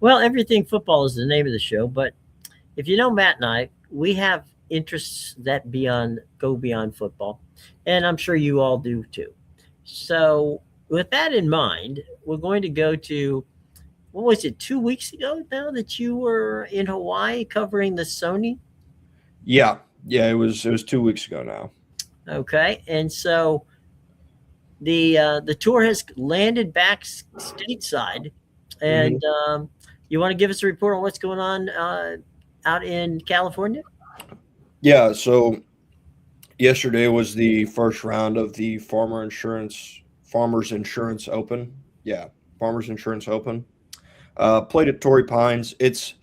Well, everything football is the name of the show, but if you know Matt and I, we have interests that beyond go beyond football, and I'm sure you all do too. So, with that in mind, we're going to go to what was it 2 weeks ago now that you were in Hawaii covering the Sony. Yeah, yeah, it was 2 weeks ago now. Okay, and so the tour has landed back stateside, hmm and you want to give us a report on what's going on out in California? Yeah, so yesterday was the first round of the Farmers Insurance Open. Yeah, Farmers Insurance Open. Played at Torrey Pines. It's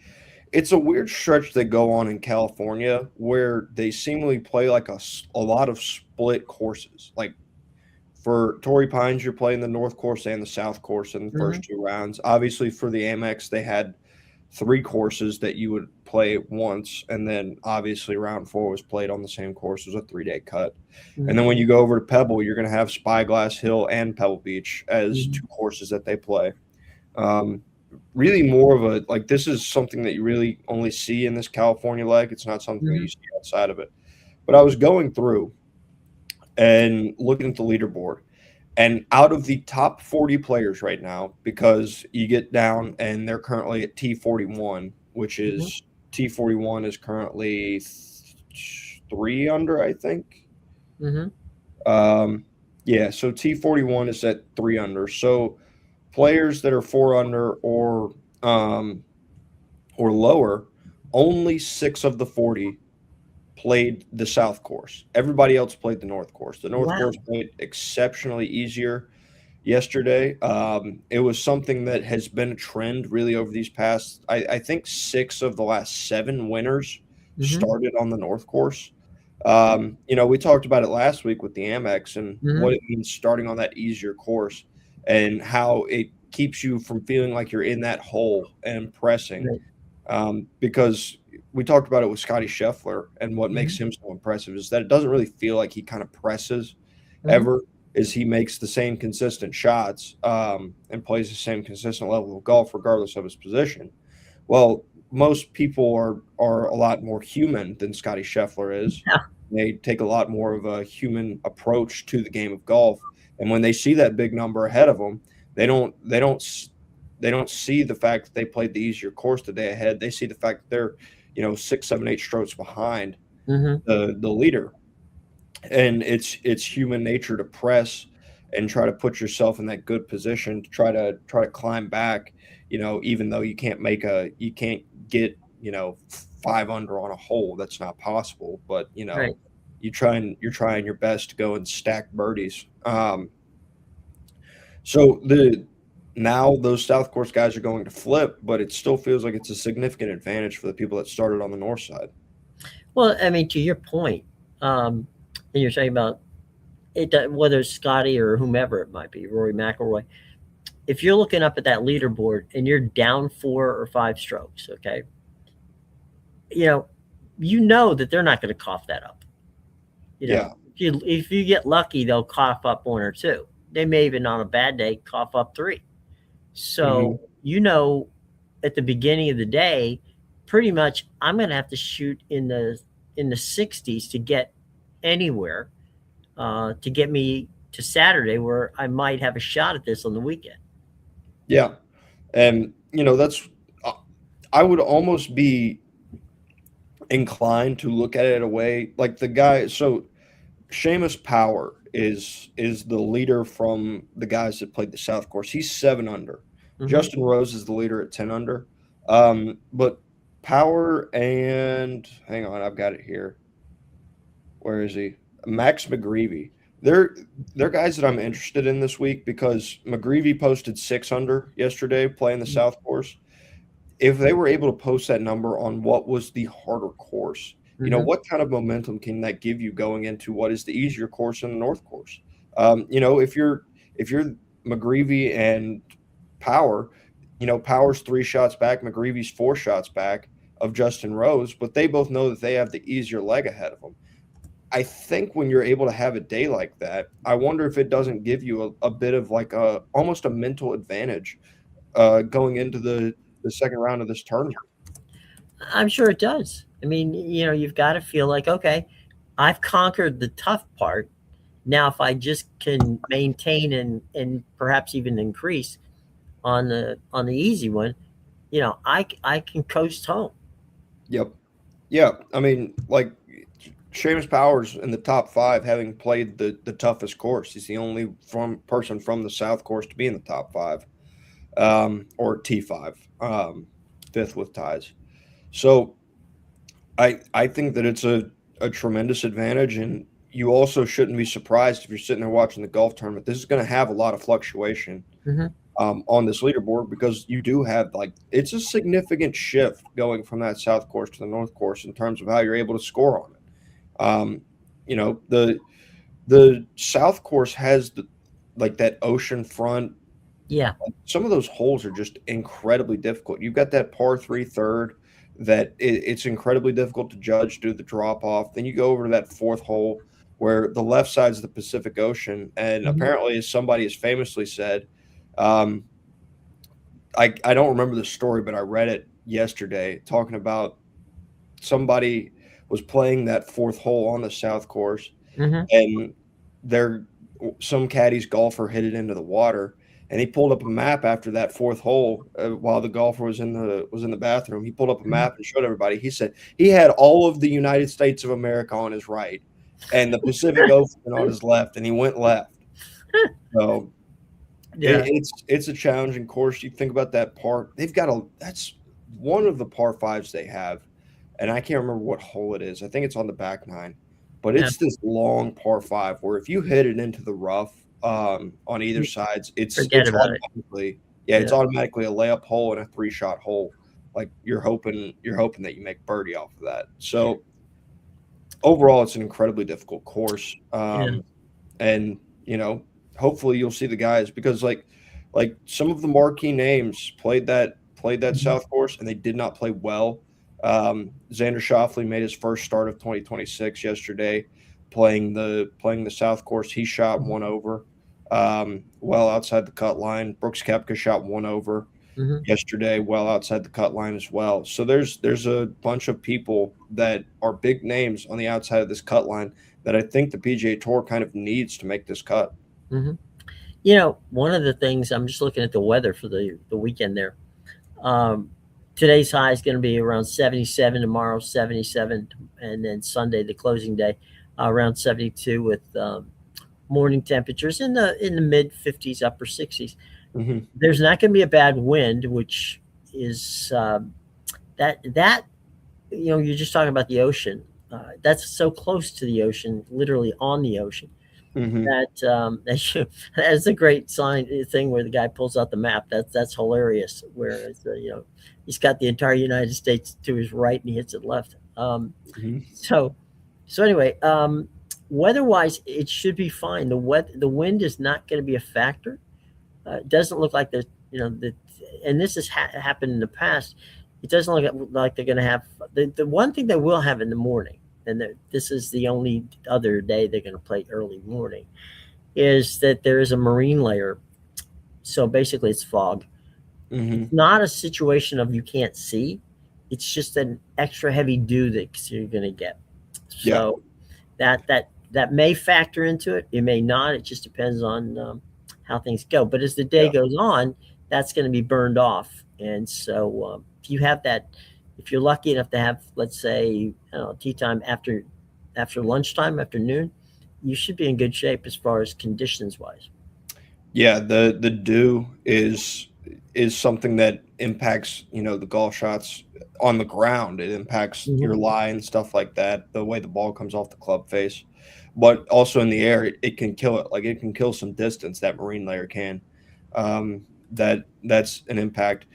a weird stretch they go on in California where they seemingly play like a lot of split courses. Like for Torrey Pines, you're playing the North Course and the South Course in the Hmm. first two rounds. Obviously, for the Amex, they had three courses that you would play once, and then obviously round four was played on the same course. It was a 3 day cut. And Hmm. then when you go over to Pebble, you're going to have Spyglass Hill and Pebble Beach as Hmm. two courses that they play. Um, Really more of a like this is something that you really only see in this California leg. It's not something that Hmm. you see outside of it. But I was going through and looking at the leaderboard, and out of the top 40 players right now, because you get down and they're currently at T41, which Hmm. is T41 is currently three under, I think. Hmm. Um, yeah, so T41 is at three under. So players that are four under um, or lower, only six of the 40 played the South course. Everybody else played the North course. The North Wow. course played exceptionally easier yesterday. It was something that has been a trend really over these past, I think, six of the last seven winners Hmm. started on the North course. We talked about it last week with the Amex and Hmm. what it means starting on that easier course and how it keeps you from feeling like you're in that hole and pressing. Right. Because we talked about it with Scotty Scheffler, and what makes Hmm. him so impressive is that it doesn't really feel like he kind of presses Hmm. ever. Is he makes the same consistent shots and plays the same consistent level of golf regardless of his position. Well, most people are a lot more human than Scotty Scheffler is. Yeah. They take a lot more of a human approach to the game of golf, and when they see that big number ahead of them, they don't see the fact that they played the easier course the day ahead. They see the fact that they're 6, 7, 8 strokes behind Hmm. the leader, and it's human nature to press and try to put yourself in that good position to try to climb back, even though you can't get, 5 under on a hole. That's not possible, but Right. you're trying your best to go and stack birdies. So the now those South Course guys are going to flip, but it still feels like it's a significant advantage for the people that started on the north side. Well, I mean, to your point, um, and you're saying about it, whether it's Scotty or whomever it might be, Rory McIlroy. If you're looking up at that leaderboard and you're down 4 or 5 strokes, okay, you know, you know that they're not going to cough that up. You know, Yeah. if you get lucky, they'll cough up one or two. They may even on a bad day cough up three. hmm So at the beginning of the day, pretty much I'm going to have to shoot in the 60s to get anywhere to get me to Saturday where I might have a shot at this on the weekend. Yeah. And that's uh, I would almost be inclined to look at it a way like the guy. So Seamus Power is the leader from the guys that played the South Course. He's 7 under. Hmm. Justin Rose is the leader at 10 under. But Power and hang on, I've got it here. Where is he? Max McGreevy. They're they're guys that I'm interested in this week because McGreevy posted 6 under yesterday playing the South Course. If they were able to post that number on what was the harder course, Hmm. what kind of momentum can that give you going into what is the easier course in the North Course? If you're McGreevy and Power, Power's 3 shots back, McGreevy's 4 shots back of Justin Rose, but they both know that they have the easier leg ahead of them. I think when you're able to have a day like that, I wonder if it doesn't give you a bit of like a almost a mental advantage going into the second round of this tournament. I'm sure it does. I mean, you've got to feel like, okay, I've conquered the tough part. Now, if I just can maintain and perhaps even increase on the easy one, I can coast home. Yep. Yeah. I mean, like Seamus Powers in the top five, having played the toughest course. He's the only person from the South course to be in the top five, or T5, fifth with ties. So I think that it's a tremendous advantage, and you also shouldn't be surprised if you're sitting there watching the golf tournament. This is going to have a lot of fluctuation Hmm. on this leaderboard because you do have it's a significant shift going from that South course to the North course in terms of how you're able to score on it. Um, the South course has that ocean front. Yeah. Some of those holes are just incredibly difficult. You've got that par three third that it's incredibly difficult to judge due to the drop off. Then you go over to that fourth hole where the left side's the Pacific Ocean, and Hmm. apparently, as somebody has famously said, um, I don't remember the story, but I read it yesterday talking about somebody was playing that fourth hole on the South course, Hmm. and there some caddy's golfer hit it into the water, and he pulled up a map after that fourth hole while the golfer was in the bathroom. He pulled up a Hmm. map and showed everybody. He said he had all of the United States of America on his right and the Pacific Ocean on his left, and he went left. So Yeah. it's a challenging course. You think about that par. That's one of the par fives they have, and I can't remember what hole it is. I think it's on the back nine, but Yeah. it's this long par five where if you hit it into the rough on either sides, it's Forget it's about it. automatically it's Yeah. automatically a layup hole and a three-shot hole. Like you're hoping that you make birdie off of that. So overall, it's an incredibly difficult course. Yeah. And hopefully you'll see the guys because like some of the marquee names played that Hmm. South course and they did not play well. Xander Schauffele made his first start of 2026 yesterday, playing the South course. He shot one over, well outside the cut line. Brooks Koepka shot one over Hmm. yesterday, well outside the cut line as well. So there's a bunch of people that are big names on the outside of this cut line that I think the PGA Tour kind of needs to make this cut. Hmm. One of the things, I'm just looking at the weather for the weekend there. Um, Today's high is going to be around 77, tomorrow 77, and then Sunday, the closing day, around 72 with morning temperatures in the mid 50s, upper 60s. Hmm. There's not going to be a bad wind, which is that you're just talking about the ocean. That's so close to the ocean, literally on the ocean. Hmm. That's a great thing where the guy pulls out the map. That's hilarious. Whereas he's got the entire United States to his right and he hits it left. Hmm. So anyway, weather-wise, it should be fine. The wind is not going to be a factor. It doesn't look like there's and this has happened in the past. It doesn't look like they're going to have the one thing they will have in the morning, and this is the only other day they're going to play early morning, is that there is a marine layer. So basically, it's fog. Hmm. It's not a situation of you can't see. It's just an extra heavy dew that you're going to get. Yeah. So that may factor into it. It may not. It just depends on how things go. But as the day Yeah. goes on, that's going to be burned off. And so if you have that, if you're lucky enough to have, let's say, I don't know, tea time after lunchtime, afternoon, you should be in good shape as far as conditions wise. Yeah. The dew is something that impacts the golf shots on the ground. It impacts Hmm. your lie and stuff like that. The way the ball comes off the club face, but also in the air, it can kill it. Like it can kill some distance. That marine layer can. That's an impact.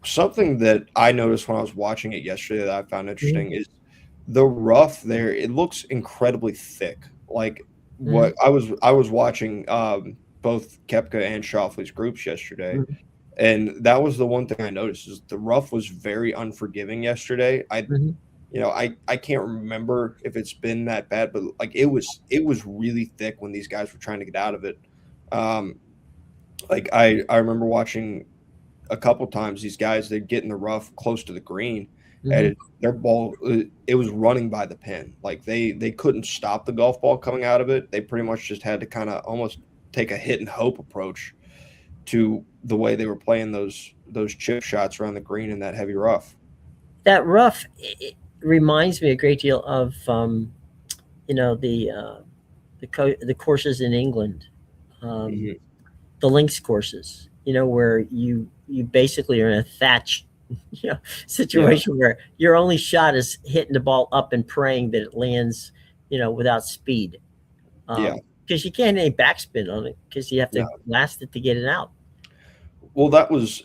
Something that I noticed when I was watching it yesterday that I found Hmm. interesting is the rough there. It looks incredibly thick. Like Hmm. what I was watching both Kepka and Shoffley's groups yesterday, Hmm. and that was the one thing I noticed is the rough was very unforgiving yesterday. Hmm. I can't remember if it's been that bad, but like it was really thick when these guys were trying to get out of it. Um, like I remember watching a couple times these guys they'd get in the rough close to the green, and Hmm. their ball it was running by the pin. Like they couldn't stop the golf ball coming out of it. They pretty much just had to kind of almost take a hit and hope approach to the way they were playing those chip shots around the green in that heavy rough. That rough it reminds me a great deal of you know the courses in England, um, Hmm. the links courses. You know where you basically are in a thatch you know Yeah, situation where your only shot is hitting the ball up and praying that it lands without speed, yeah. because you can't any backspin on it because you have to blast it to get it out. Well, that was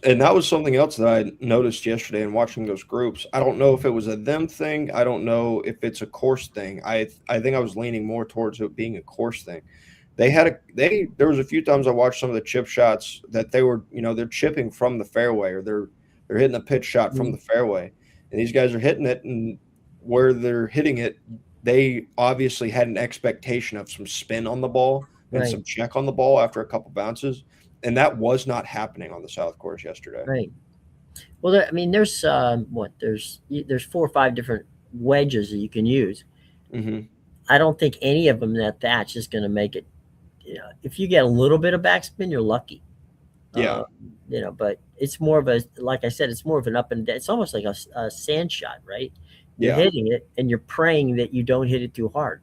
something else that I noticed yesterday in watching those groups. I don't know if it was a them thing. I don't know if it's a course thing. I think I was leaning more towards it being a course thing. There was a few times I watched some of the chip shots that they were, they're chipping from the fairway or they're hitting a pitch shot from Mhm. the fairway. And these guys are hitting it, and where they're hitting it, they obviously had an expectation of some spin on the ball and Right, some check on the ball after a couple bounces, and that was not happening on the South Course yesterday. right. Well, I mean, there's there's 4 or 5 different wedges that you can use. Hmm. I don't think any of them that thatch is going to make it. If you get a little bit of backspin, you're lucky. Yeah, Uh, but it's more of a, like I said, it's more of an up and down. It's almost like a sand shot, right? You're yeah, hitting it and you're praying that you don't hit it too hard.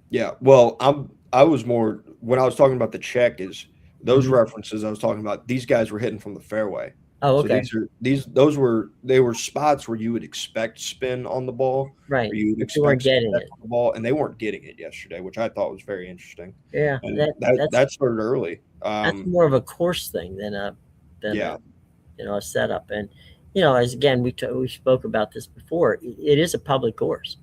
yeah. Well, I was more when I was talking about the check is those Hmm. references I was talking about. These guys were hitting from the fairway, Oh, so okay, they were spots where you would expect spin on the ball, right. or you would But you weren't expect some getting check it. on the ball, and they weren't getting it yesterday, which I thought was very interesting, Yeah, and that that that's that started early. that's more of a course thing than Yeah, a a setup. And as again we spoke about this before, it is a public course.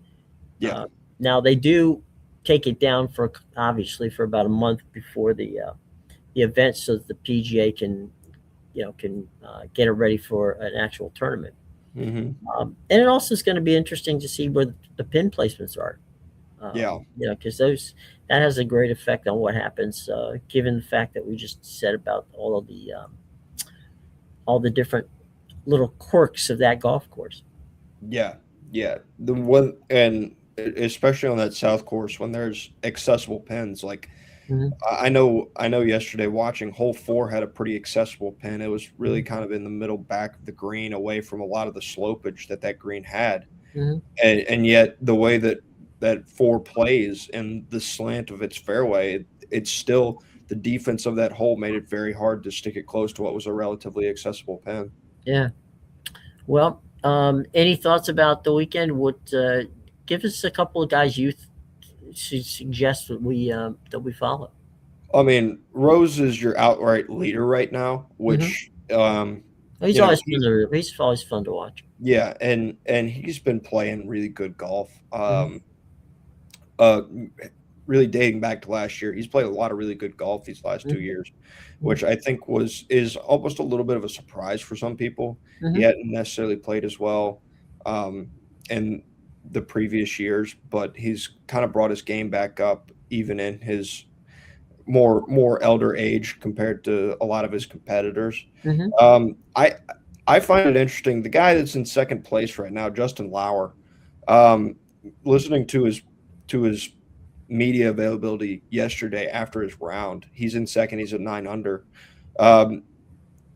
yeah, Uh, Now they do take it down for obviously for about a month before the event, so that the PGA can get it ready for an actual tournament. hmm, And it also is going to be interesting to see where the pin placements are. yeah, Because that has a great effect on what happens, given the fact that we just said about all the different little quirks of that golf course. yeah, yeah. The one and especially on that South Course when there's accessible pins, like Hmm. I know yesterday watching hole 4 had a pretty accessible pin. It was really Hmm. kind of in the middle back of the green away from a lot of the slopage that green had. Hmm. And yet the way that 4 plays and the slant of its fairway, it's still the defense of that hole made it very hard to stick it close to what was a relatively accessible pin. Yeah. Well, any thoughts about the weekend? Would give us a couple of guys you should suggest that we follow. I mean, Rose is your outright leader right now, Hmm. which He's always fun to he's always fun to watch. yeah, and he's been playing really good golf. Hmm. Uh, really dating back to last year, he's played a lot of really good golf these last 2 years, Hmm. which I think is almost a little bit of a surprise for some people. He Hmm. hadn't necessarily played as well um, in the previous years, but he's kind of brought his game back up, even in his more elder age compared to a lot of his competitors. Hmm. Um, I I find it interesting. The guy that's in second place right now, Justin Lauer, um, listening to his media availability yesterday after his round, he's in second. He's at 9 under. Um,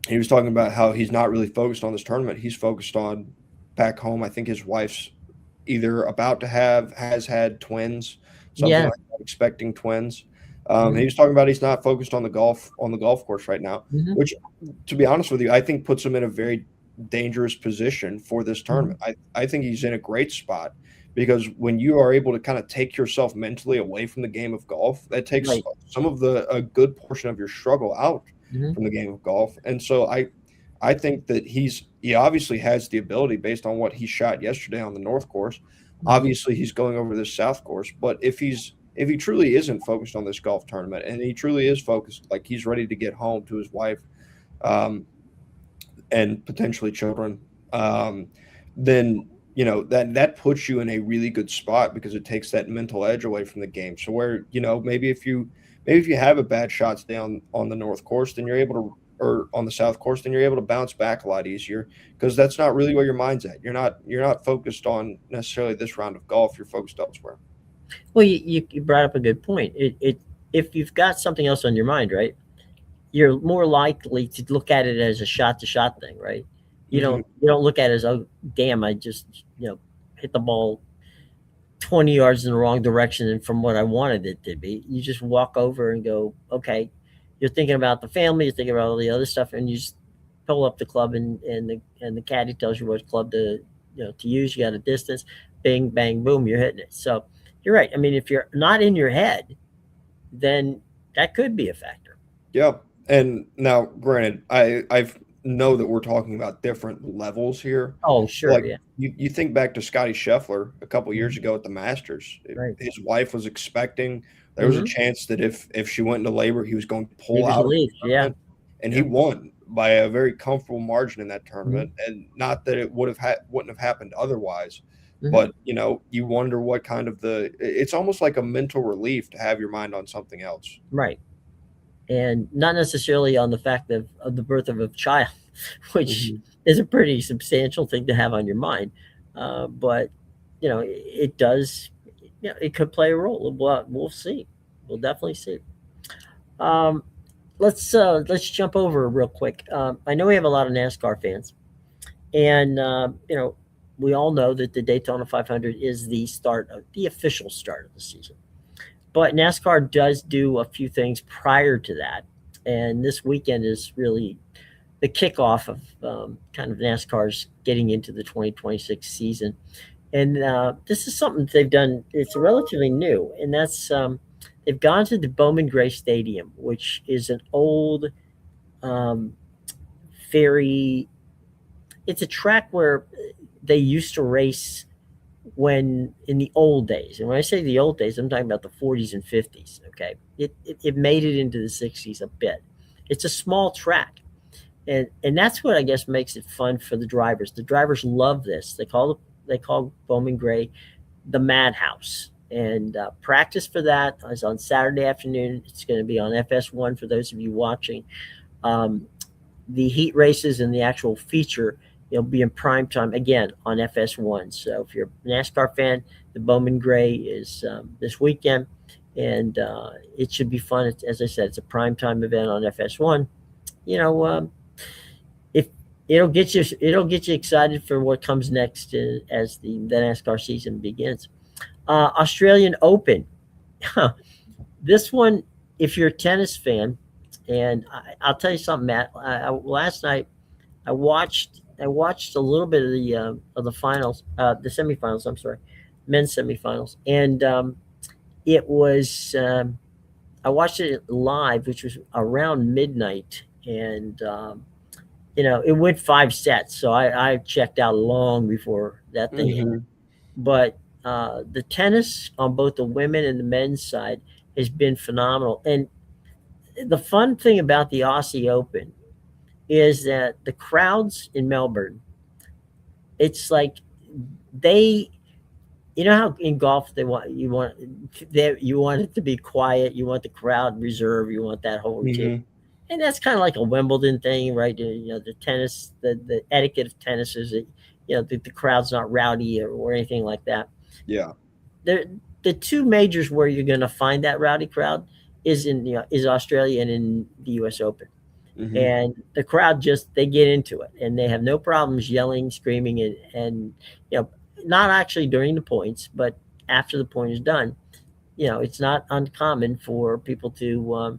he was talking about how he's not really focused on this tournament. He's focused on back home. I think his wife's either about to has had twins, something Yeah. like that, expecting twins. He Hmm. was talking about he's not focused on the golf course right now, Hmm. which, to be honest with you, I think puts him in a very dangerous position for this Hmm. tournament. I think he's in a great spot because when you are able to kind of take yourself mentally away from the game of golf, that takes Right. some of a good portion of your struggle out Hmm. from the game of golf. And so I think that he obviously has the ability based on what he shot yesterday on the North Course. Hmm. Obviously, he's going over this South Course, but if he truly isn't focused on this golf tournament and he truly is focused, like he's ready to get home to his wife um, and potentially children, then that puts you in a really good spot because it takes that mental edge away from the game. So where maybe if you have a bad shots down on the North Course, then you're able to or on the South Course, then you're able to bounce back a lot easier because that's not really where your mind's at. You're not focused on necessarily this round of golf. You're focused elsewhere. Well, you brought up a good point. If you've got something else on your mind, right, you're more likely to look at it as a shot to shot thing, right? Hmm. You don't look at it as, oh damn, I just hit the ball 20 yards in the wrong direction and from what I wanted it to be. You just walk over and go, okay. You're thinking about the family, you're thinking about all the other stuff, and you just pull up the club, and the caddy tells you what club to use. You got a distance, bing bang boom, you're hitting it. So you're right. I mean, if you're not in your head, then that could be a factor. Yeah. And now, granted, I know that we're talking about different levels here. Oh, sure, Like yeah, you think back to Scotty Scheffler a couple years mhm, ago at the Masters. right. His wife was expecting. There was a Hmm. chance that if she went into labor, he was going to He pull was out of the relieved, yeah, tournament, and he yeah. won by a very comfortable margin in that Hmm. tournament. And not that it wouldn't have happened otherwise, Hmm. but you wonder what kind of it's almost like a mental relief to have your mind on something else. Right, and not necessarily on the fact of the birth of a child, which Hmm. is a pretty substantial thing to have on your mind. But it does. It could play a role. We'll see. We'll definitely see. Um, let's jump over real quick. I know we have a lot of NASCAR fans, and we all know that the Daytona 500 is the official start of the season. But NASCAR does do a few things prior to that, and this weekend is really the kickoff of kind of NASCAR's getting into the 2026 season. And this is something they've done. It's relatively new, and that's they've gone to the Bowman Gray Stadium, which is an old, um, very. It's a track where they used to race when in the old days. And when I say the old days, I'm talking about the 40s and 50s. Okay, it made it into the 60s a bit. It's a small track, and that's what I guess makes it fun for the drivers. The drivers love this. They call Bowman Gray the Madhouse. And practice for that is on Saturday afternoon. It's going to be on FS1 for those of you watching. Um, the heat races and the actual feature, it'll be in prime time again on FS1. So if you're a NASCAR fan, the Bowman Gray is this weekend, and it should be fun. As I said, it's a prime time event on FS1. You know, if it'll get you excited for what comes next as the NASCAR season begins. Australian Open. This one, if you're a tennis fan, and I'll tell you something, Matt. Last night I watched a little bit of the finals, the semifinals. I'm sorry, men's semifinals, and it was I watched it live, which was around midnight, and it went 5 sets, so I checked out long before that thing ended. Hmm. But the tennis on both the women and the men's side has been phenomenal, and the fun thing about the Aussie Open is that the crowds in Melbourne, it's like they, how in golf you want it to be quiet, you want the crowd reserved, you want that whole routine, Hmm. and that's kind of like a Wimbledon thing, right? The tennis, the etiquette of tennis is that the crowd's not rowdy or anything like that. Yeah. There, the two majors where you're going to find that rowdy crowd is Australia and in the U.S. Open, Hmm. and the crowd just they get into it and they have no problems yelling, screaming, and not actually during the points, but after the point is done. It's not uncommon for people to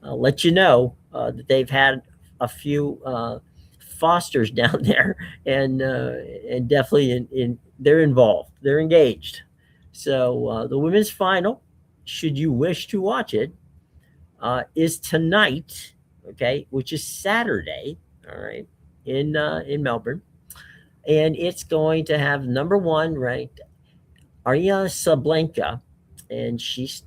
let that they've had a few fosters down there, and definitely they're involved, they're engaged. So the women's final, should you wish to watch it, is tonight, okay, which is Saturday, all right, in Melbourne, and it's going to have number one ranked Ariana Sablenka, and she's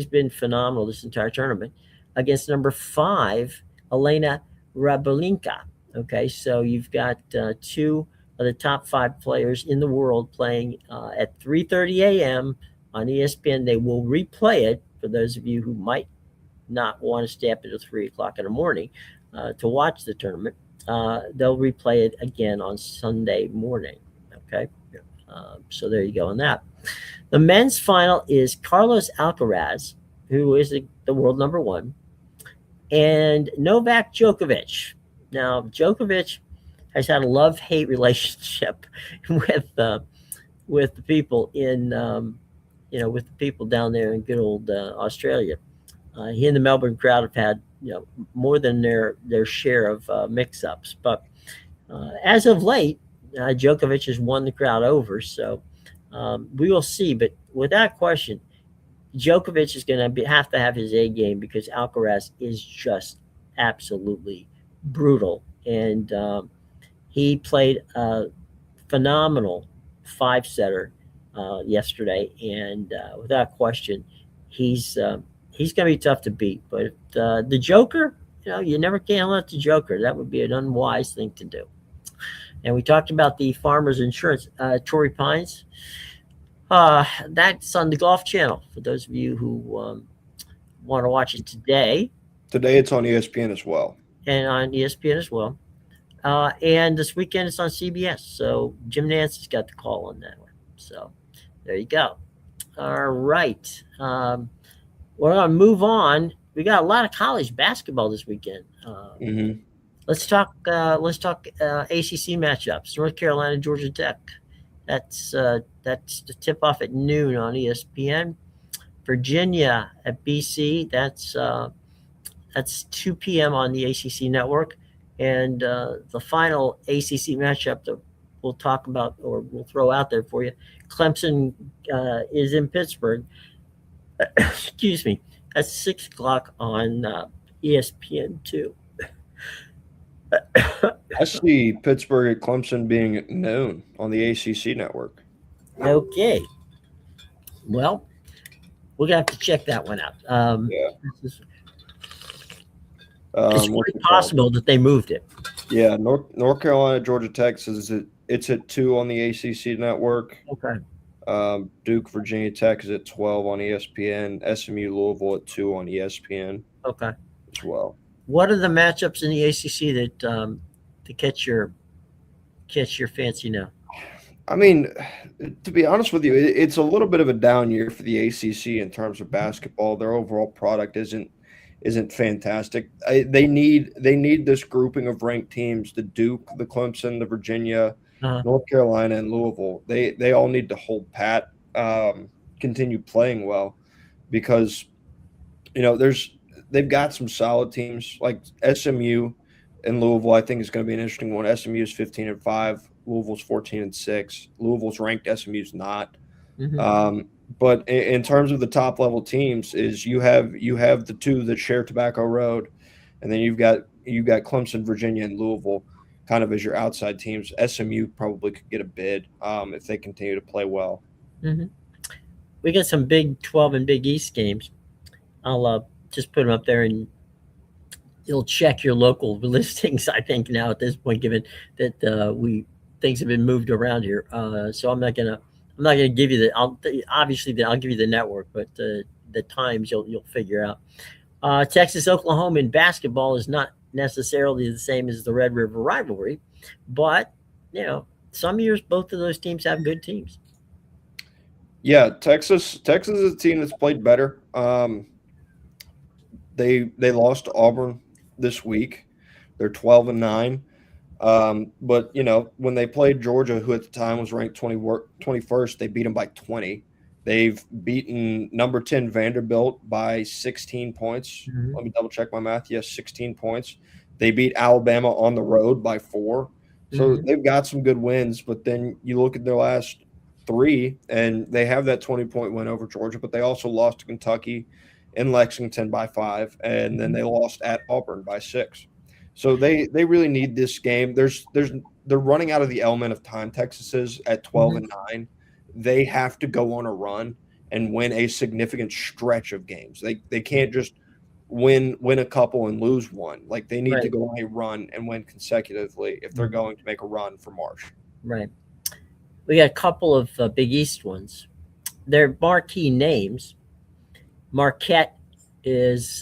been phenomenal this entire tournament, against number five Elena Rabalinka. Okay, so you've got two of the top five players in the world playing at 3:30 a.m. on ESPN. They will replay it for those of you who might not want to stay up until 3 o'clock in the morning. to watch the tournament. They'll replay it again on Sunday morning. Okay, so there you go on that. The men's final is Carlos Alcaraz, who is the world number one, and Novak Djokovic. Now, Djokovic has had a love-hate relationship with with the people in with the people down there in good old Australia. He and the Melbourne crowd have had more than their share of mix-ups, but as of late, Djokovic has won the crowd over. So we will see, but without question, Djokovic is going to have to have his A game because Alcaraz is just absolutely brutal, and he played a phenomenal five setter yesterday, and without question, he's he's going to be tough to beat. But the Joker, you never can let the Joker. That would be an unwise thing to do. And we talked about the Farmers Insurance, Torrey Pines. That's on the Golf Channel for those of you who want to watch it today, Today it's on ESPN as well. and on ESPN as well. And this weekend it's on CBS. So Jim Nance has got the call on that one. So there you go. All right. We're going to move on. We got a lot of college basketball this weekend. Hmm. Let's talk. ACC matchups. North Carolina, Georgia Tech. That's the tip off at noon on ESPN. Virginia at BC. That's 2 p.m. on the ACC network. And the final ACC matchup that we'll talk about or we'll throw out there for you, Clemson is in Pittsburgh. Excuse me. That's 6 o'clock on ESPN2. I see Pittsburgh at Clemson being at noon on the ACC network. Okay. Well, we're going to have to check that one out. Yeah. It's What's quite it called? possible that they moved it. Yeah, North Carolina, Georgia Tech says it's at 2 on the ACC network. Okay. Duke, Virginia Tech is at 12 on ESPN. SMU, Louisville at 2 on ESPN Okay. as well. What are the matchups in the ACC that to catch your fancy now? I mean, to be honest with you, it's a little bit of a down year for the ACC in terms of basketball. Their overall product isn't fantastic. They need this grouping of ranked teams: the Duke, the Clemson, the Virginia, Uh, North Carolina, and Louisville. They all need to hold pat, continue playing well, because they've got some solid teams like SMU and Louisville. I think is going to be an interesting one. SMU is 15-5. Louisville's 14-6. Louisville's ranked. SMU's not. mhm. But in terms of the top level teams, is you have the two that share Tobacco Road, and then you've got Clemson, Virginia, and Louisville kind of as your outside teams. SMU probably could get a bid if they continue to play well. Mhm. We got some Big 12 and Big East games. I'll just put them up there, and you'll check your local listings. I think now at this point, given that things have been moved around here, so I'm not gonna give you the. Obviously I'll give you the network, but the times you'll figure out. Texas Oklahoma in basketball is not necessarily the same as the Red River rivalry, but some years both of those teams have good teams. Yeah, Texas is a team that's played better. They lost to Auburn this week. They're 12-9. But when they played Georgia, who at the time was ranked 21st, they beat them by 20. They've beaten number 10 Vanderbilt by 16 points. Mhm. Let me double check my math. Yes, 16 points. They beat Alabama on the road by 4. So Mhm. they've got some good wins. But then you look at their last 3, and they have that 20-point win over Georgia, but they also lost to Kentucky in Lexington by 5, and then they lost at Auburn by 6. So they really need this game. They're running out of the element of time. Texas is at 12-9. They have to go on a run and win a significant stretch of games. They can't just win a couple and lose one. Like, they need to Right. go on a run and win consecutively if they're going to make a run for March. Right. We got a couple of Big East ones. They're marquee names. Marquette is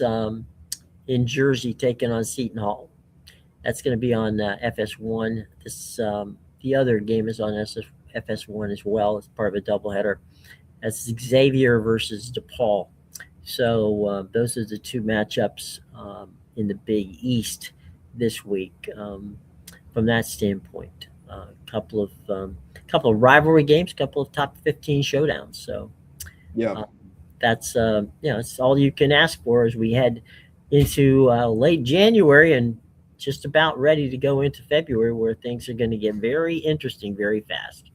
in Jersey taking on Seton Hall. That's going to be on FS1. The other game is on FS1 as well. It's part of a doubleheader. That's Xavier versus DePaul. So those are the two matchups in the Big East this week. From that standpoint, couple of rivalry games, couple of top 15 showdowns. So Yeah. uh, that's it's all you can ask for as we head into late January and just about ready to go into February, where things are going to get very interesting very fast.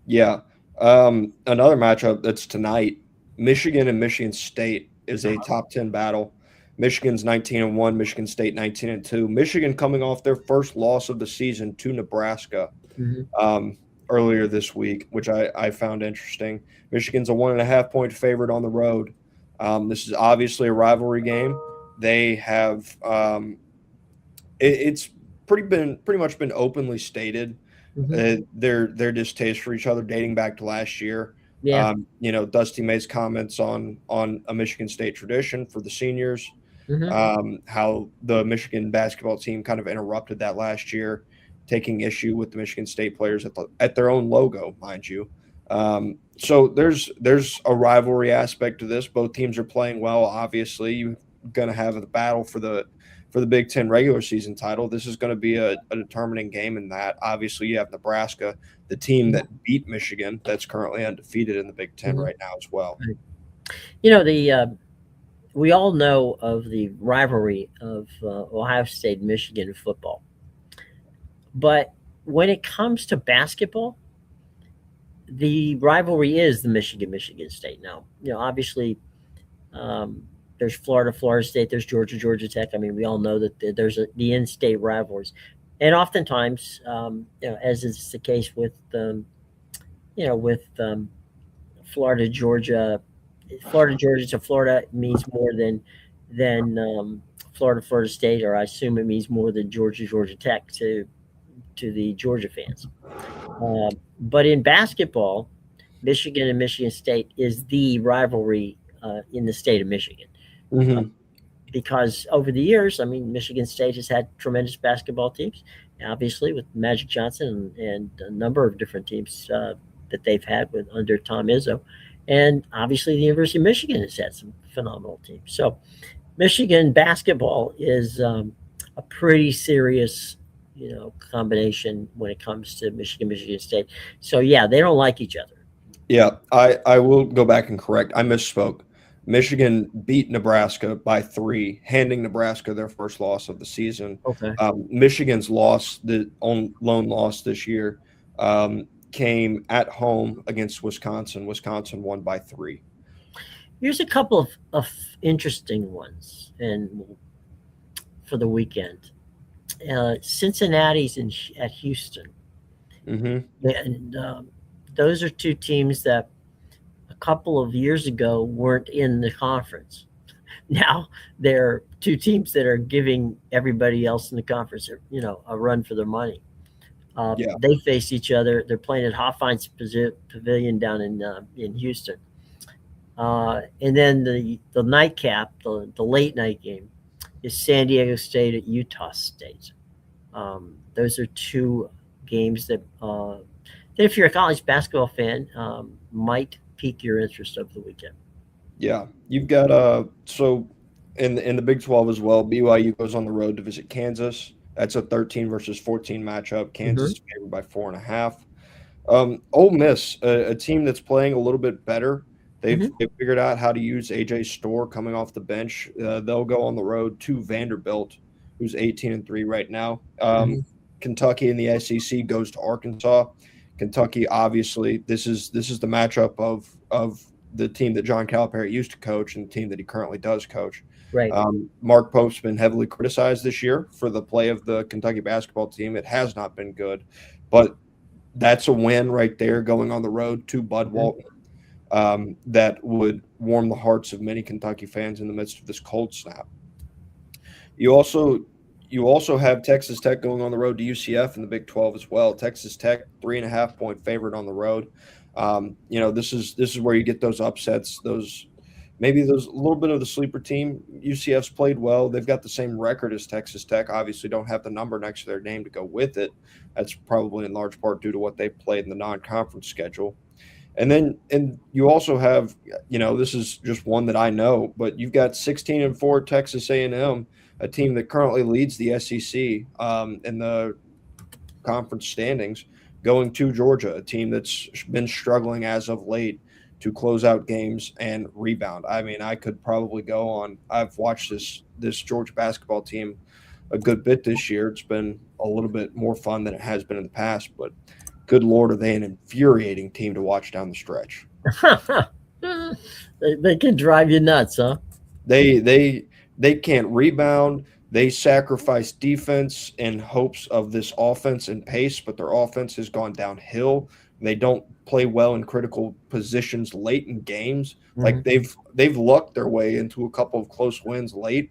Yeah. Another matchup that's tonight, Michigan and Michigan State is a top 10 battle. Michigan's 19-1, Michigan State 19-2. Michigan coming off their first loss of the season to Nebraska Hmm. um, earlier this week, which I found interesting. Michigan's a 1.5 point favorite on the road. This is obviously a rivalry game. They have it's pretty much been openly stated Hmm. their distaste for each other dating back to last year. Yeah. Dusty May's comments on a Michigan State tradition for the seniors, Hmm. how the Michigan basketball team kind of interrupted that last year, taking issue with the Michigan State players at their own logo, mind you. So there's a rivalry aspect to this. Both teams are playing well. Obviously, you're going to have the battle for the Big Ten regular season title. This is going to be a determining game in that. Obviously, you have Nebraska, the team that beat Michigan, that's currently undefeated in the Big Ten Hmm. right now as well. The we all know of the rivalry of Ohio State and Michigan in football, but when it comes to basketball, the rivalry is the Michigan State. Now, obviously, um, there's Florida State, there's Georgia Tech. I mean, we all know that there's the in-state rivalries, and oftentimes, as is the case with with Florida Georgia, Florida Georgia to Florida means more than Florida State, or I assume it means more than Georgia Tech to the Georgia fans. But in basketball, Michigan and Michigan State is the rivalry in the state of Michigan. Uh, Hmm. because over the years, I mean, Michigan State has had tremendous basketball teams, obviously with Magic Johnson and a number of different teams that they've had with under Tom Izzo, and obviously the University of Michigan has had some phenomenal teams. So Michigan basketball is a pretty serious, combination when it comes to Michigan State. So yeah, they don't like each other. Yeah, I will go back and correct. I misspoke. Michigan beat Nebraska by 3, handing Nebraska their first loss of the season. Okay. Michigan's loss, the lone loss this year, came at home against Wisconsin. Wisconsin won by 3. Here's a couple of interesting ones, and for the weekend, Cincinnati's at Houston, Hmm. and those are two teams that a couple of years ago weren't in the conference. Now they're two teams that are giving everybody else in the conference, a run for their money. Yeah, They face each other. They're playing at Hofheinz Pavilion down in Houston. And then the nightcap, the late night game, is San Diego State at Utah State. Those are two games that, if you're a college basketball fan, might pique your interest over the weekend. yeah. You've got so in the Big 12 as well. BYU goes on the road to visit Kansas. That's a 13 versus 14 matchup. Kansas Hmm. is favored by 4.5. Ole Miss, a team that's playing a little bit better. Hmm. They've figured out how to use AJ Storr coming off the bench. They'll go on the road to Vanderbilt, who's 18-3 right now. Hmm. Kentucky in the SEC goes to Arkansas. Kentucky, obviously, this is the matchup of the team that John Calipari used to coach and the team that he currently does coach. Right. Mark Pope's been heavily criticized this year for the play of the Kentucky basketball team. It has not been good, but that's a win right there going on the road to Bud Hmm. Walton, that would warm the hearts of many Kentucky fans in the midst of this cold snap. You also you also have Texas Tech going on the road to UCF in the Big 12 as well. Texas Tech 3.5 point favorite on the road. This is where you get those upsets, those maybe there's a little bit of the sleeper team. UCF's played well. They've got the same record as Texas Tech. Obviously, don't have the number next to their name to go with it. That's probably in large part due to what they played in the non-conference schedule. And you also have, this is just one that I know, but you've got 16-4 Texas A&M, a team that currently leads the SEC in the conference standings, going to Georgia, a team that's been struggling as of late to close out games and rebound. I mean, I could probably go on. I've watched this Georgia basketball team a good bit this year. It's been a little bit more fun than it has been in the past, but good Lord, are they an infuriating team to watch down the stretch. They can drive you nuts, huh? They can't rebound. They sacrifice defense in hopes of this offense and pace, but their offense has gone downhill. They don't play well in critical positions late in games. Mm-hmm. Like they've lucked their way into a couple of close wins late,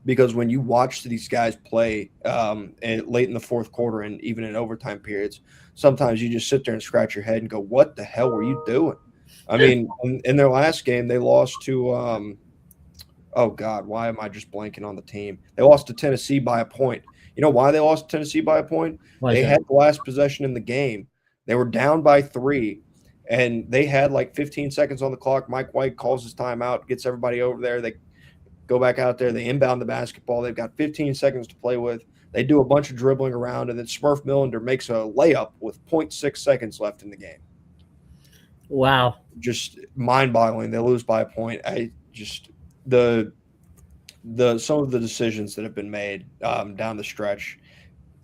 because when you watch these guys play late in the fourth quarter and even in overtime periods, sometimes you just sit there and scratch your head and go, "What the hell were you doing?" I mean, in their last game, they lost to oh God, why am I just blanking on the team? They lost to Tennessee by a point. You know why they lost to Tennessee by a point? They had the last possession in the game. They were down by 3, and they had like 15 seconds on the clock. Mike White calls his timeout, gets everybody over there. They go back out there. They inbound the basketball. They've got 15 seconds to play with. They do a bunch of dribbling around, and then Smurf Millender makes a layup with 0.6 seconds left in the game. Wow. Just mind-boggling. They lose by a point. The some of the decisions that have been made down the stretch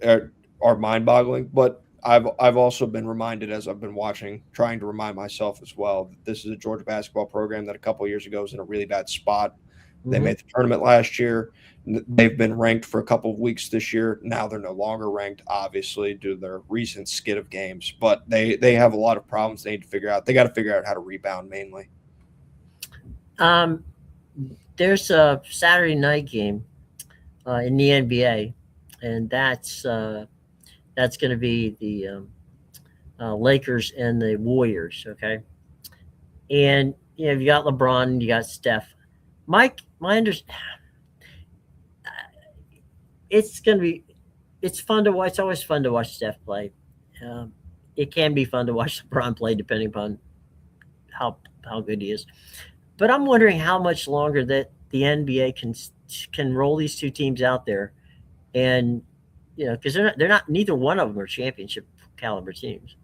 are mind-boggling, but I've also been reminded as I've been watching, trying to remind myself as well, that this is a Georgia basketball program that a couple of years ago was in a really bad spot. They made the tournament last year. They've been ranked for a couple of weeks this year. Now they're no longer ranked, obviously, due to their recent skid of games. But they have a lot of problems they need to figure out. They got to figure out how to rebound mainly. There's a Saturday night game in the NBA, and that's going to be the Lakers and the Warriors. Okay, and you got LeBron and you got Steph. Mike, my understanding, it's fun to watch. It's always fun to watch Steph play. It can be fun to watch LeBron play, depending upon how good he is. But I'm wondering how much longer that the NBA can roll these two teams out there, and because they're not neither one of them are championship caliber teams.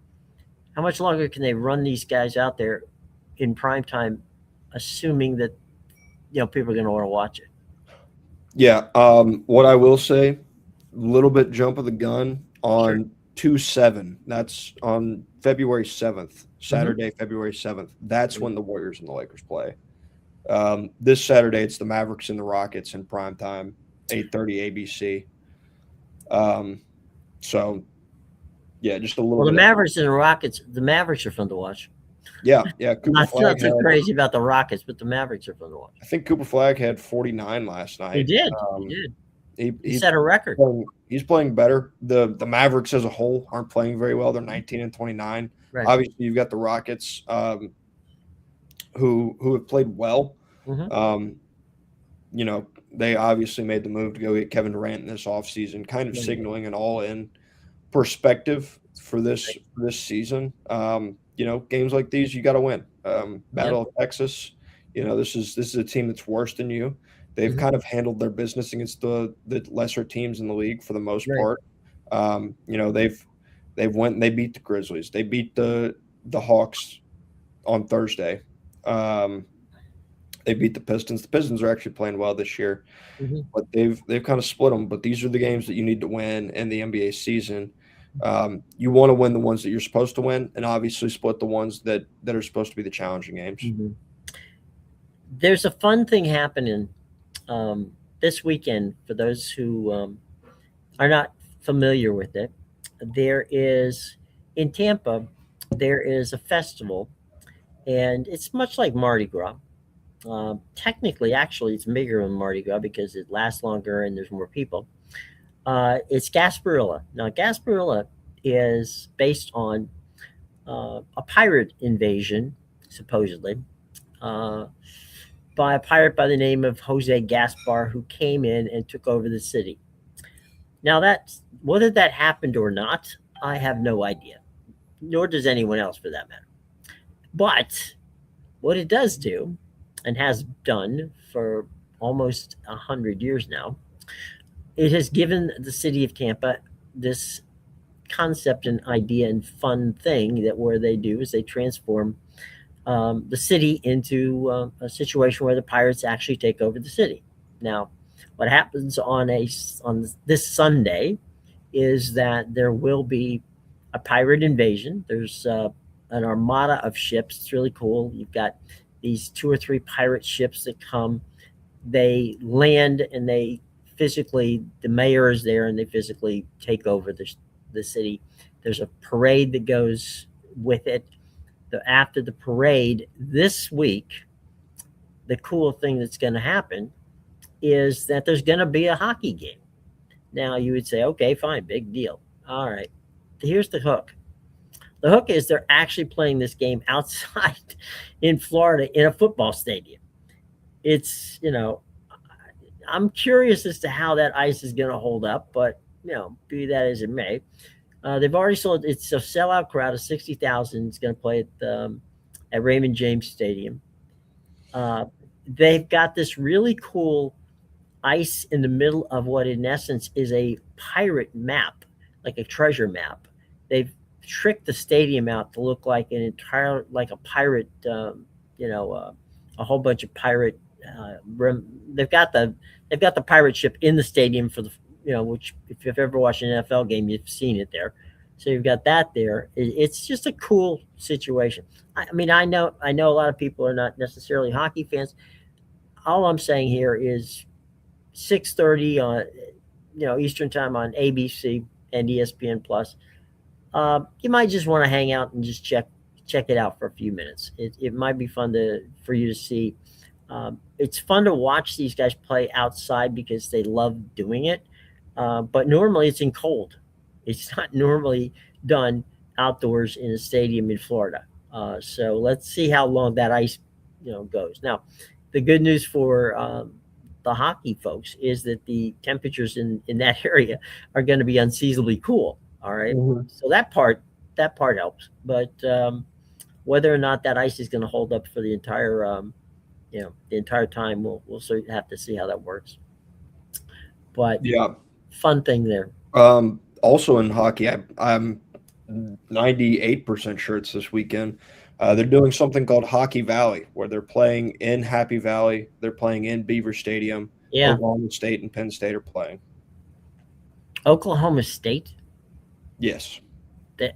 How much longer can they run these guys out there in prime time, assuming that people are going to want to watch it? Yeah. What I will say, a little bit jump of the gun on 2/7. That's on February 7th, Saturday, February 7th. That's when the Warriors and the Lakers play. This Saturday, it's the Mavericks and the Rockets in prime time, 8:30 ABC. So, yeah, just a little. Well, the Mavericks and the Rockets. The Mavericks are fun to watch. Yeah. Not too crazy about the Rockets, but the Mavericks are fun to watch. I think Cooper Flag had 49 last night. He did. He set a record. He's playing better. The Mavericks as a whole aren't playing very well. They're 19-29. Right. Obviously, you've got the Rockets, who have played well. They obviously made the move to go get Kevin Durant in this offseason, kind of signaling an all-in perspective for this season. Games like these, you got to win. Battle of Texas, this is a team that's worse than you. They've kind of handled their business against the lesser teams in the league for the most part. They've went and they beat the Grizzlies. They beat the Hawks on Thursday. They beat the Pistons. The Pistons are actually playing well this year, but they've kind of split them. But these are the games that you need to win in the NBA season. You want to win the ones that you're supposed to win, and obviously split the ones that are supposed to be the challenging games. There's a fun thing happening this weekend for those who are not familiar with it. There is in Tampa, there is a festival, and it's much like Mardi Gras. Technically, actually, it's bigger than Mardi Gras because it lasts longer and there's more people. It's Gasparilla. Now, Gasparilla is based on a pirate invasion, supposedly. by a pirate by the name of Jose Gaspar, who came in and took over the city. Now, that whether that happened or not, I have no idea, nor does anyone else for that matter. But what it does do, and has done for almost 100 years now, it has given the city of Tampa this concept and idea and fun thing that where they do is they transform the city into a situation where the pirates actually take over the city. Now, what happens on this Sunday is that there will be a pirate invasion. There's an armada of ships. It's really cool. You've got these two or three pirate ships that come. They land and they physically, the mayor is there and they physically take over the city. There's a parade that goes with it. After the parade this week, the cool thing that's going to happen is that there's going to be a hockey game. Now, you would say, okay, fine, big deal. All right. Here's the hook. The hook is they're actually playing this game outside in Florida in a football stadium. It's, I'm curious as to how that ice is going to hold up, but, be that as it may. They've already sold. It's a sellout crowd of 60,000. It's going to play at Raymond James Stadium. They've got this really cool ice in the middle of what, in essence, is a pirate map, like a treasure map. They've tricked the stadium out to look like like a pirate. A whole bunch of pirate. They've got the pirate ship in the stadium for the which if you've ever watched an NFL game, you've seen it there. So you've got that there. It's just a cool situation. I mean, I know a lot of people are not necessarily hockey fans. All I'm saying here is 6:30 on Eastern time on ABC and ESPN Plus. You might just want to hang out and just check it out for a few minutes. It might be fun for you to see. It's fun to watch these guys play outside because they love doing it. But normally it's in cold. It's not normally done outdoors in a stadium in Florida. So let's see how long that ice, goes. Now, the good news for the hockey folks is that the temperatures in that area are going to be unseasonably cool. All right? Mhm. So that part helps. But whether or not that ice is going to hold up for the entire time, we'll sort of have to see how that works. But Yeah. fun thing there. Also in hockey, I'm 98% sure it's this weekend. They're doing something called Hockey Valley, where they're playing in Happy Valley. They're playing in Beaver Stadium. Yeah, Oklahoma State and Penn State are playing. Oklahoma State. Yes. They,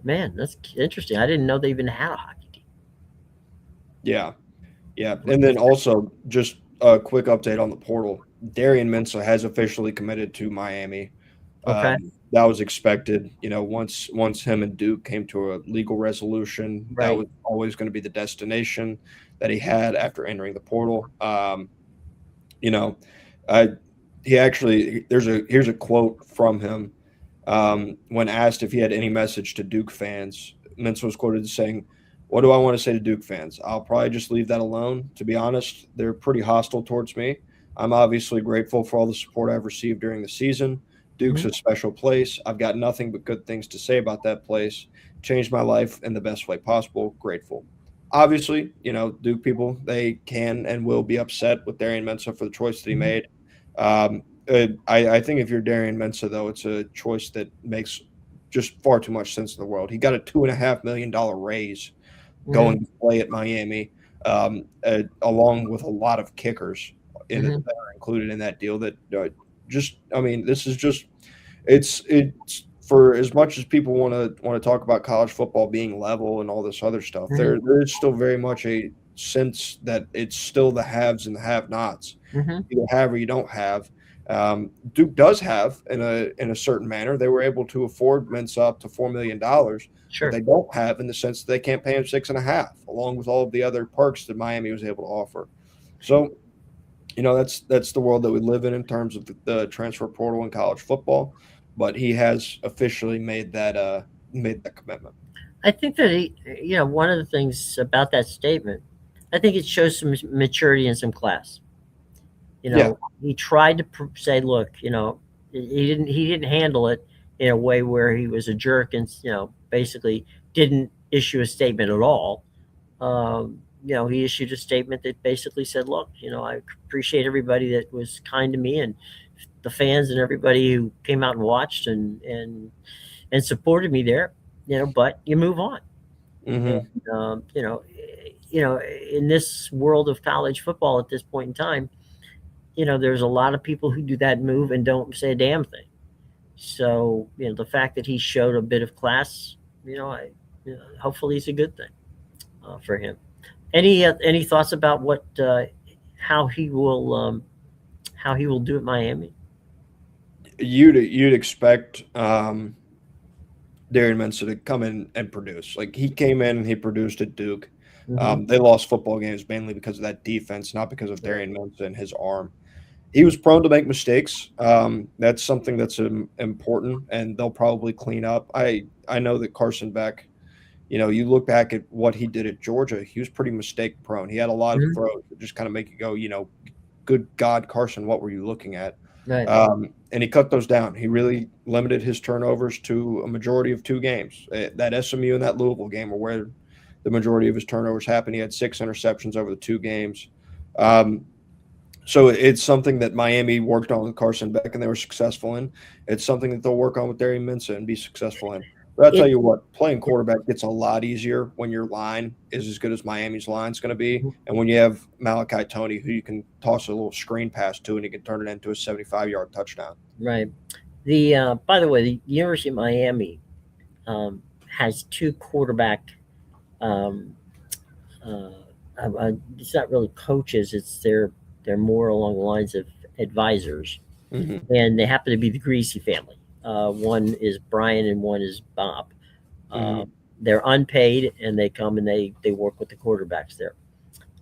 man, that's interesting. I didn't know they even had a hockey team. Yeah. Yeah. And then also, just a quick update on the portal. Darian Mensah has officially committed to Miami. Okay, That was expected. Once him and Duke came to a legal resolution, that right. was always going to be the destination that he had after entering the portal. You know, I he actually here's a quote from him when asked if he had any message to Duke fans. Mensah was quoted as saying, "What do I want to say to Duke fans? I'll probably just leave that alone. To be honest, they're pretty hostile towards me. I'm obviously grateful for all the support I've received during the season. Duke's Mhm. a special place. I've got nothing but good things to say about that place. Changed my life in the best way possible. Grateful." Obviously, Duke people, they can and will be upset with Darian Mensah for the choice that he Mhm. made. I think if you're Darian Mensah, though, it's a choice that makes just far too much sense in the world. He got a $2.5 million raise Mhm. going to play at Miami, along with a lot of kickers Mhm. that are included in that deal. That I mean, this is just it's for as much as people want to talk about college football being level and all this other stuff. Mhm. There is still very much a sense that it's still the haves and the have-nots. Mhm. You have or you don't have. Duke does have in a certain manner. They were able to afford Mensah up to $4 million, but Sure. they don't have in the sense that they can't pay him 6.5, along with all of the other perks that Miami was able to offer. So, that's the world that we live in terms of the transfer portal in college football. But he has officially made that commitment. I think that one of the things about that statement, I think it shows some maturity and some class. Yeah. He tried to say, look, he didn't handle it in a way where he was a jerk and basically didn't issue a statement at all. He issued a statement that basically said, look, I appreciate everybody that was kind to me and the fans and everybody who came out and watched and supported me there, but you move on. And, Hmm. um, you know, in this world of college football at this point in time, there's a lot of people who do that move and don't say a damn thing. So, the fact that he showed a bit of class, hopefully it's a good thing for him. Any thoughts about how he will do at Miami? You'd expect Darian Minson to come in and produce. Like he came in and he produced at Duke. Hmm. They lost football games mainly because of that defense, not because of Right. Darian Minson and his arm. He was prone to make mistakes. That's something that's important, and they'll probably clean up. I know that Carson Beck. You look back at what he did at Georgia. He was pretty mistake prone. He had a lot of Hmm. throws that just kind of make you go, good God, Carson, what were you looking at? Right. And he cut those down. He really limited his turnovers to a majority of two games. That SMU and that Louisville game were where the majority of his turnovers happened. He had 6 interceptions over the two games. Um, so it's something that Miami worked on with Carson Beck and they were successful in. It's something that they'll work on with Darian Minson and be successful in. But I'll tell It, you what, playing quarterback gets a lot easier when your line is as good as Miami's line is going to be. And when you have Malachi Tony, who you can toss a little screen pass to and he can turn it into a 75-yard touchdown. right. By the way, the University of Miami has two quarterback. Um, it's not really coaches; they're more along the lines of advisors, Mm-hmm. and they happen to be the Greasy family. One is Brian and one is Bob. Uh, Mm-hmm. they're unpaid, and they come and they work with the quarterbacks there.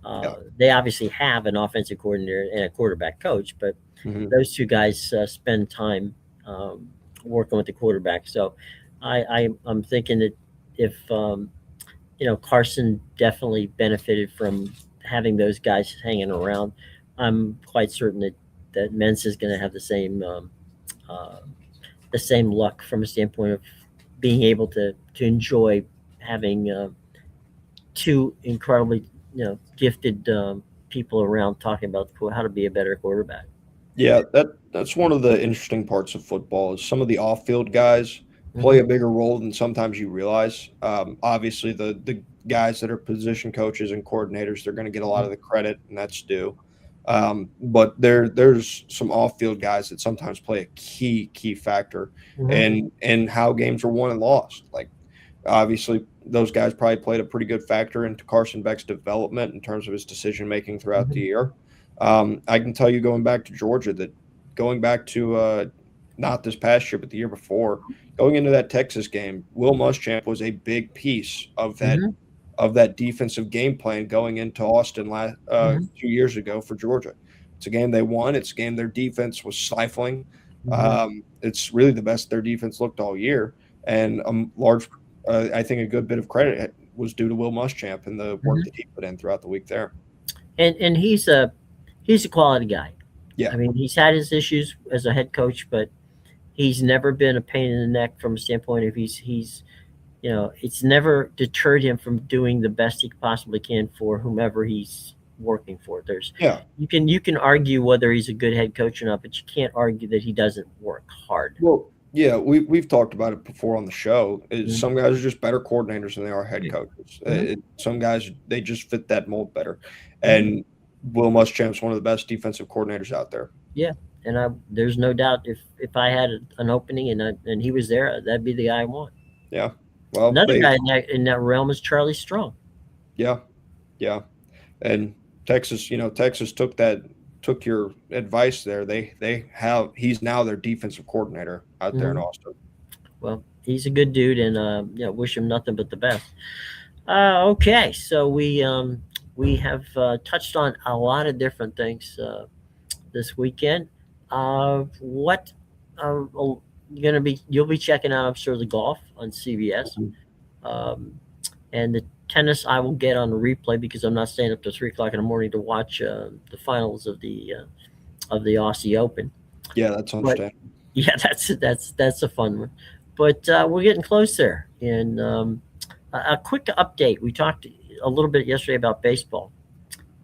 Yeah. They obviously have an offensive coordinator and a quarterback coach, but Mm-hmm. those two guys spend time um, working with the quarterback. So I'm thinking that if Carson definitely benefited from having those guys hanging around. I'm quite certain that Mensa is going to have uh, the same luck from a standpoint of being able to enjoy having two incredibly gifted people around talking about how to be a better quarterback. Yeah, that's one of the interesting parts of football is some of the off-field guys play Hmm. a bigger role than sometimes you realize. Obviously, the guys that are position coaches and coordinators, they're going to get a lot of the credit, and that's due. But there's some off-field guys that sometimes play a key factor Hmm. in how games are won and lost. Like obviously, those guys probably played a pretty good factor into Carson Beck's development in terms of his decision making throughout the Hmm. year. I can tell you going back to Georgia that going back to not this past year, but the year before, going into that Texas game, Will Muschamp was a big piece Hmm. of that defensive game plan going into Austin last Hmm. 2 years ago for Georgia. It's a game they won. It's a game their defense was stifling. Hmm. It's really the best their defense looked all year, and I think a good bit of credit was due to Will Muschamp and the work Hmm. that he put in throughout the week there. And he's a quality guy. Yeah, I mean, he's had his issues as a head coach, but he's never been a pain in the neck from a standpoint of he's it's never deterred him from doing the best he possibly can for whomever he's working for. There's yeah. you can argue whether he's a good head coach or not, but you can't argue that he doesn't work hard. Well, yeah, we've talked about it before on the show. Is Mhm. some guys are just better coordinators than they are head coaches. Mhm. Some guys they just fit that mold better. Mhm. And Will Muschamp's one of the best defensive coordinators out there. Yeah, and there's no doubt if I had an opening and he was there, that'd be the guy I want. Yeah. Well, Another guy in that realm is Charlie Strong. yeah, yeah. And Texas, Texas took your advice there. They have he's now their defensive coordinator out there in Hmm. Austin. Well, he's a good dude, and wish him nothing but the best. Okay, so we have touched on a lot of different things this weekend. What you're gonna be? You'll be checking out, I'm sure, the golf on CBS, um, and the Tennis, I will get on the replay because I'm not staying up to 3 o'clock in the morning to watch the finals of the Aussie Open. Yeah, that's But understandable. yeah, that's a fun one. But we're getting close there. And a quick update: we talked a little bit yesterday about baseball,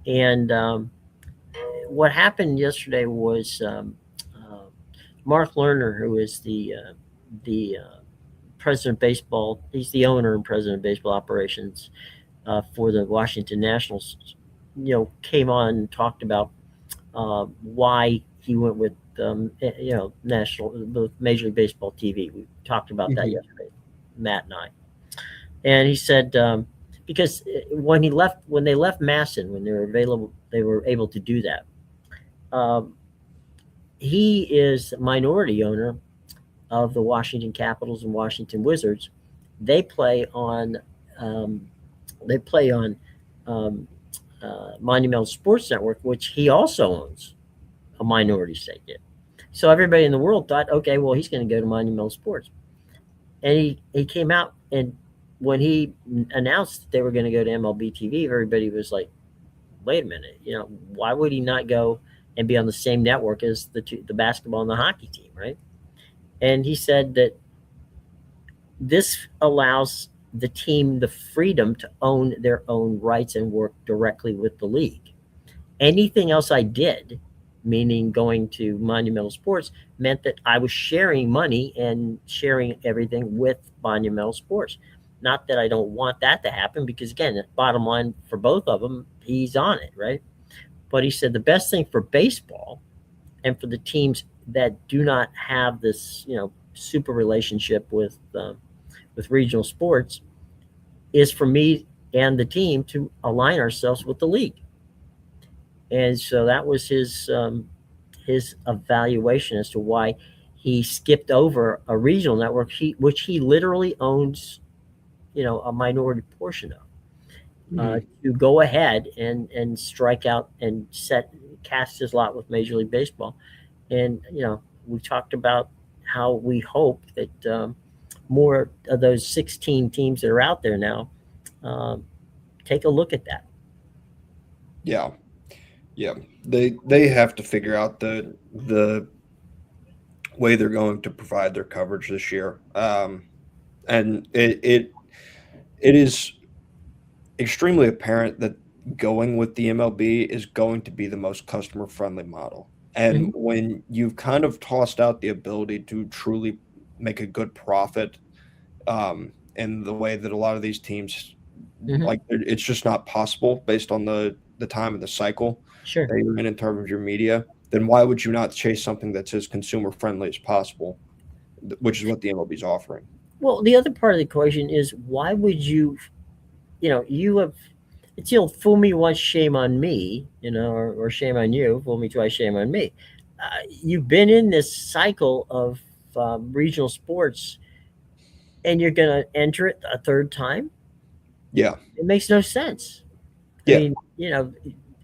and what happened yesterday was uh, Mark Lerner, who is the president of baseball, he's the owner and president of baseball operations for the Washington Nationals. Came on and talked about why he went with national the Major League Baseball TV. We talked about that Hmm. yesterday, Matt and I, and he said because when they left Masson, when they were able to do that. Um, he is minority owner of the Washington Capitals and Washington Wizards. They play on um, they play on um, Monumental Sports Network, which he also owns a minority stake in. So everybody in the world thought, okay, well, he's going to go to Monumental Sports. And he came out, and when he announced that they were going to go to MLB TV, everybody was like, wait a minute, why would he not go and be on the same network as the basketball and the hockey team, right? And he said that this allows the team the freedom to own their own rights and work directly with the league. Anything else I did, meaning going to Monumental Sports, meant that I was sharing money and sharing everything with Monumental Sports. Not that I don't want that to happen, because again, bottom line for both of them, he's on it, right? But he said the best thing for baseball and for the teams that do not have this, super relationship with regional sports is for me and the team to align ourselves with the league. And so that was his evaluation as to why he skipped over a regional network, which he literally owns, a minority portion of, Hmm. to go ahead and strike out and cast his lot with Major League Baseball. And we talked about how we hope that more of those 16 teams that are out there now um, take a look at that. Yeah, yeah. They have to figure out the way they're going to provide their coverage this year. And it is extremely apparent that going with the MLB is going to be the most customer friendly model. And Mhm. when you've kind of tossed out the ability to truly make a good profit, in the way that a lot of these teams, Mhm. like, it's just not possible based on the time of the cycle Sure. that you're in terms of your media, then why would you not chase something that's as consumer friendly as possible, which is what the MLB is offering. Well, the other part of the equation is why would you, you have, it's the old fool me once, shame on me, or shame on you, fool me twice, shame on me. You've been in this cycle of regional sports and you're going to enter it a third time? Yeah, It makes no sense. I yeah, mean,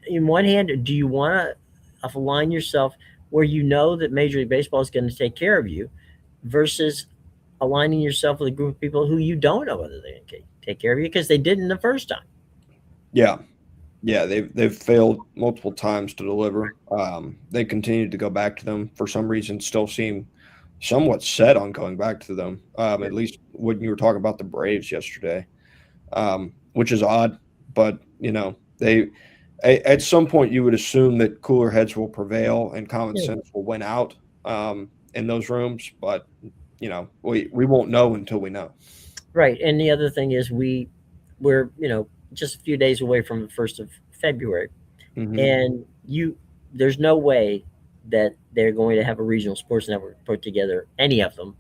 in one hand, do you want to align yourself where you know that Major League Baseball is going to take care of you versus aligning yourself with a group of people who you don't know whether they can take care of you because they didn't the first time? yeah. Yeah, they've failed multiple times to deliver. They continue to go back to them for some reason. Still seem somewhat set on going back to them. Yeah. At least when you were talking about the Braves yesterday, which is odd. But at some point you would assume that cooler heads will prevail and common Yeah. sense will win out, in those rooms. But we won't know until we know. Right. And the other thing is we're just a few days away from the 1st of February, Hmm. and there's no way that they're going to have a regional sports network put together, any of them,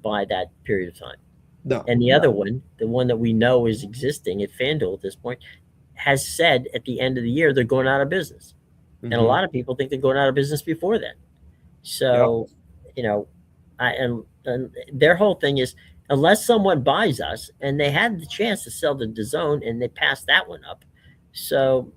by that period of time. No, And the no. other one, the one that we know is existing at FanDuel at this point, has said at the end of the year they're going out of business. And a Hmm. lot of people think they're going out of business before then. Yeah. So, you know, and their whole thing is unless someone buys us, and they had the chance to sell the DAZN and they passed that one up. So,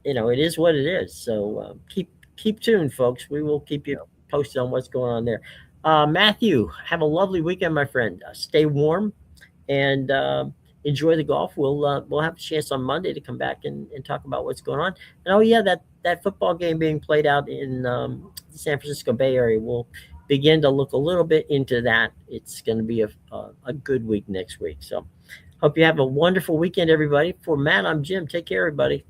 it is what it is. So keep tuned, folks. We will keep you posted on what's going on there. Matthew, have a lovely weekend, my friend. Stay warm, and enjoy the golf. We'll have a chance on Monday to come back and talk about what's going on. And oh yeah, that football game being played out in the San Francisco Bay Area, we'll begin to look a little bit into that. It's going to be a good week next week. So hope you have a wonderful weekend, everybody. For Matt, I'm Jim. Take care, everybody.